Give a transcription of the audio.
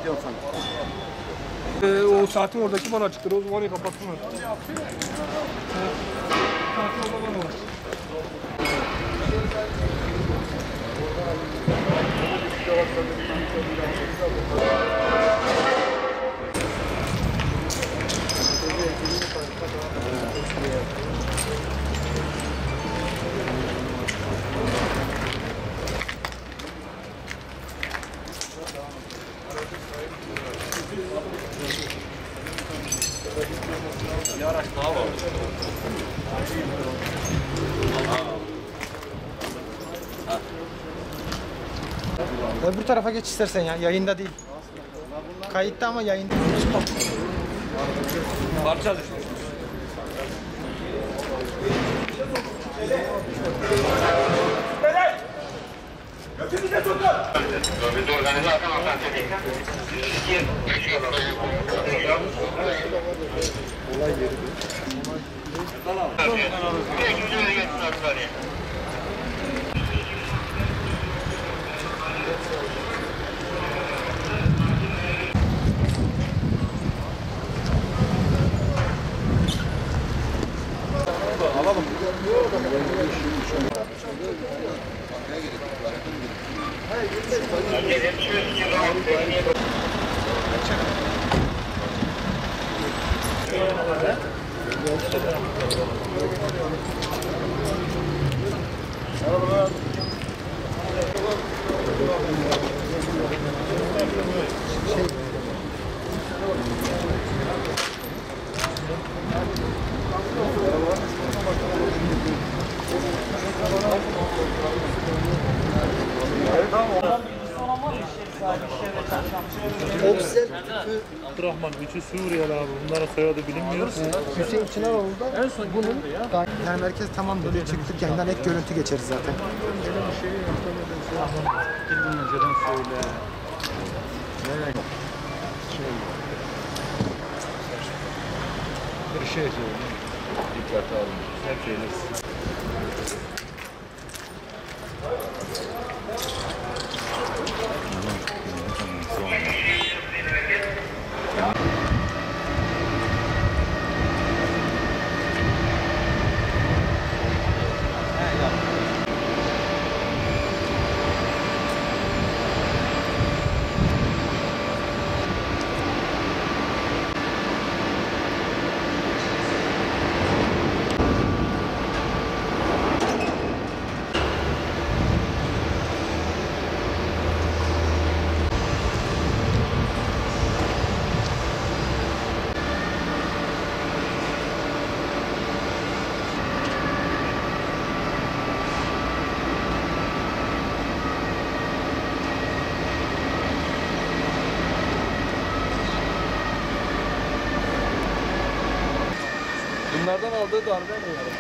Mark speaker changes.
Speaker 1: diyorum sana.
Speaker 2: O saatin oradaki bana çıktı. O zaman kapatsınlar. Saatin orada bana var.
Speaker 1: Bir araç daha var.
Speaker 3: Öbür tarafa geç istersen ya. Yayında değil. Kayıtta ama yayında.
Speaker 1: Parça düşmüş.
Speaker 4: Götünüze tutun! Biz organizasyon alternatif.
Speaker 3: Olay yeri.
Speaker 1: Alalım.
Speaker 5: Abdurrahman, üçü Suriyeli abi. Bunların soyadı bilinmiyor.
Speaker 3: Hüseyin Çınaroğlu'da en son bunun yani merkez tamam dedi. Çıktık yayından net görüntü geçeriz zaten.
Speaker 5: Önceden söyle. Bir şey söyle. Dikkate alın. Hep şeyler.
Speaker 1: Bunlardan aldığı darbe mi?